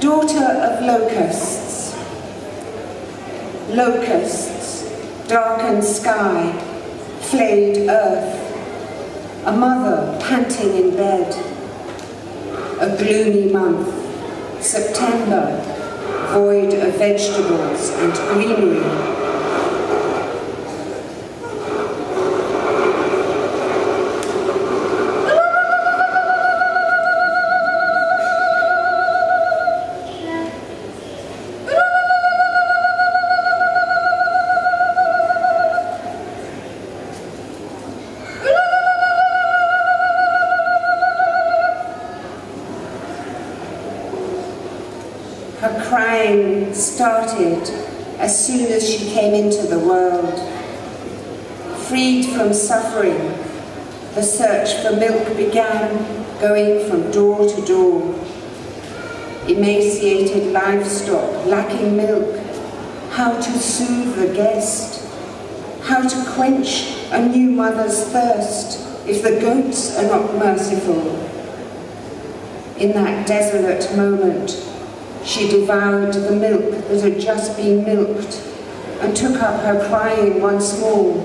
daughter of locusts. Locusts, darkened sky, flayed earth, a mother panting in bed. A gloomy month, September, void of vegetables and greenery. Her crying started as soon as she came into the world. Freed from suffering, the search for milk began, going from door to door. Emaciated livestock lacking milk, how to soothe the guest, how to quench a new mother's thirst if the goats are not merciful. In that desolate moment, she devoured the milk that had just been milked and took up her crying once more.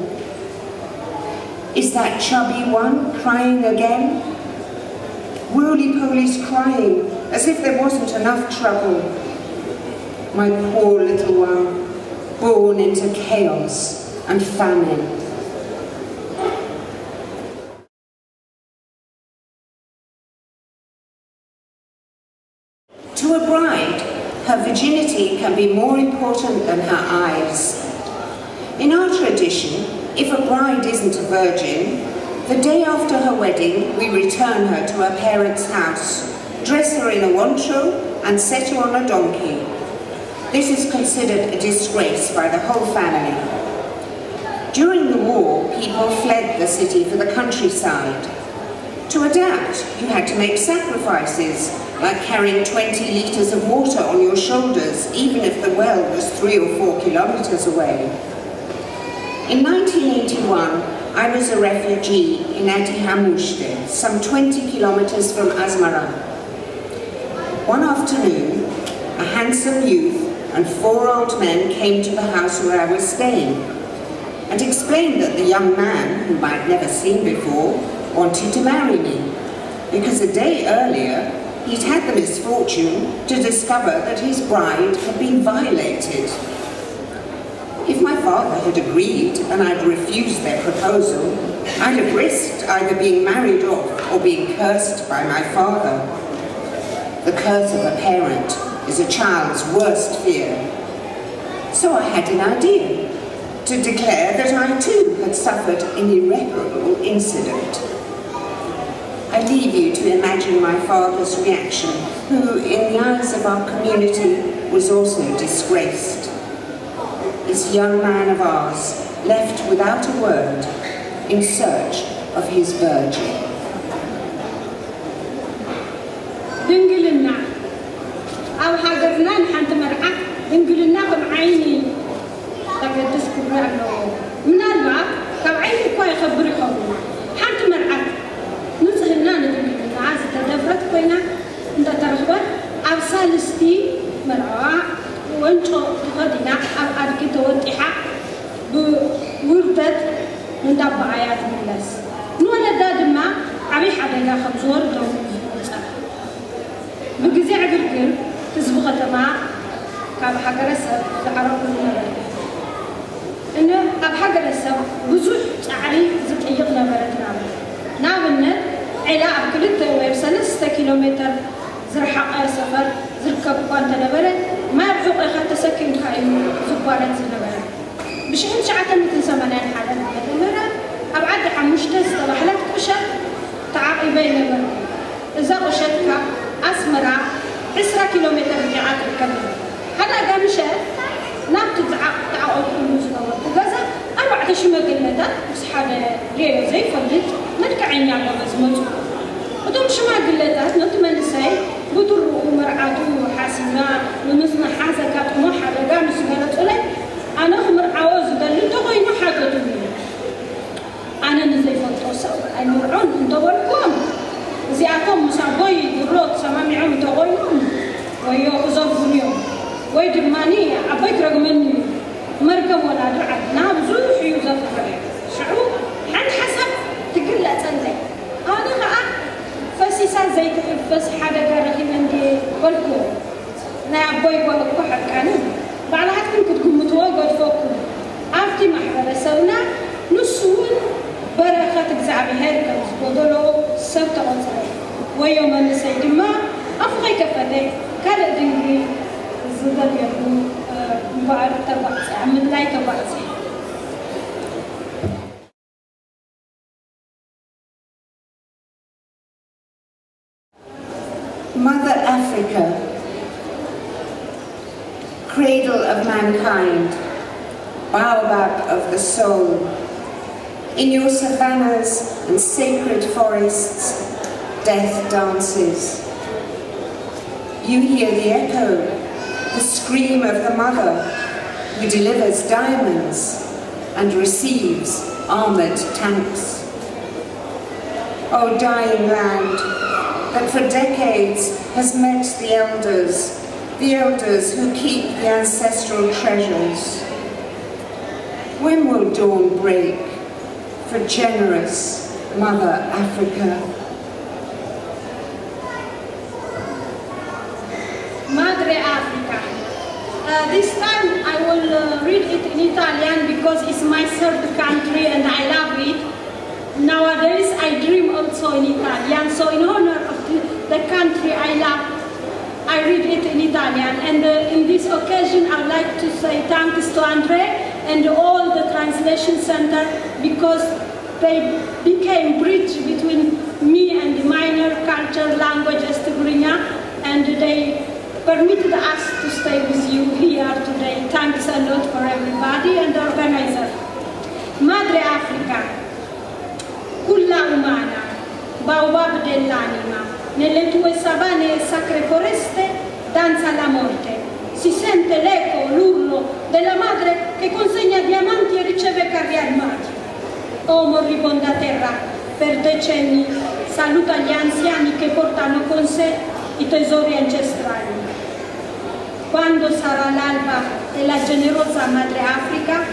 Is that chubby one crying again? Roly-poly's crying as if there wasn't enough trouble. My poor little one, born into chaos and famine. To a bride, her virginity can be more important than her eyes. In our tradition, if a bride isn't a virgin, the day after her wedding, we return her to her parents' house, dress her in a wancho, and set her on a donkey. This is considered a disgrace by the whole family. During the war, people fled the city for the countryside. To adapt, you had to make sacrifices, like carrying 20 litres of water on your shoulders, even if the well was 3 or 4 kilometres away. In 1981, I was a refugee in Adihamushte, some 20 kilometres from Asmara. One afternoon, a handsome youth and 4 old men came to the house where I was staying and explained that the young man, whom I'd never seen before, wanted to marry me, because a day earlier he'd had the misfortune to discover that his bride had been violated. If my father had agreed and I'd refused their proposal, I'd have risked either being married off or being cursed by my father. The curse of a parent is a child's worst fear. So I had an idea, to declare that I too had suffered an irreparable incident. I leave you to imagine my father's reaction, who, in the eyes of our community, was also disgraced. This young man of ours, left without a word, in search of his virgin. دنقلنا أو حاجرنا نحن مرعى دنقلنا كم عيني تقدس كبرنا من البعض كم عيني كوي خبري خبر حنت مرعى نزهلنا ندنقلنا عايز تدبرت كوينا انت ترخبت أرسالستي مرعى وانتو تقدنا أو أركي توتيحة بوردت من دبعيات ملس نولا دادما عبي حدنا خمزور دوم بجزء عقل تزبغ تماع كاب حجر السب تعرف إنه أب حجر السب بزوج تعري زتيقنا بردنا نابنا إلى أكل التوابع 3 كيلومتر زرحة سفر زركب قانتنا برد ما بفوق أخذت سكن كائن زبارة زنبرة بشحن شعة مثل زمانين حدا مرة أبعد عن مشتز طلعت كشة تعاقبين برد إذا قشتك أسمرة 10 كيلومتر بيعات الكبير هذا قام شاف نبت تعاقب المزدوج وجزء 4 شماغلتات بس حدا ليه زي فلت مركعين يعمل بزمته ودوم شماغلتات نتمنى ساي بدر ومرعاتو وحاسنا ونصنع حاسة كات ما حدا قام سجلت عليه أنا خمر عواز دل تقوي ما حدا تبين أنا نزل فتوسا المرعون ندوركم زي أكون مسابي درود سمامي عم تقولون ويا ويدماني أبيك رغمني مركب ولا درعت نابزوح يوزف شعوب عن حسب تقول لا تنلي أنا مع فسيسا زيت بس حدا قرخي من دي والكو نا أبيك وأبوك حكانو بعد هاتكم كنتكم متواجد فوقكم عفتي محبرة سونا نسون بركة تجزعبي هيركا وضلو سبت غنصري ويوم النسيد ما أفغي كفتي كالا دنجي الزدر يقول مبارك تبعتي عمد لاي تبعتي Mother Africa, cradle of mankind, baobab of the soul, in your savannahs and sacred forests, death dances. You hear the echo, the scream of the mother who delivers diamonds and receives armoured tanks. Oh, dying land, that for decades has met the elders who keep the ancestral treasures. When will dawn break for generous Mother Africa? Madre Africa. This time I will read it in Italian because it's my third country and I love it. Nowadays I dream also in Italian, so in honor of the country I love, I read it in Italian. And in this occasion I'd like to say thanks to Andre and all the translation center because they became bridge between me and the minor culture languages Tigrinya, and they permitted us to stay with you here today. Thanks a lot for everybody and the organizer. Madre Africa, Culla umana, baobab dell'anima, nelle tue savane e sacre foreste danza la morte. Si sente l'eco, l'urlo della madre che consegna diamanti e riceve carri armati. Oh moribonda terra, per decenni saluta gli anziani che portano con sé i tesori ancestrali. Quando sarà l'alba della generosa Madre Africa,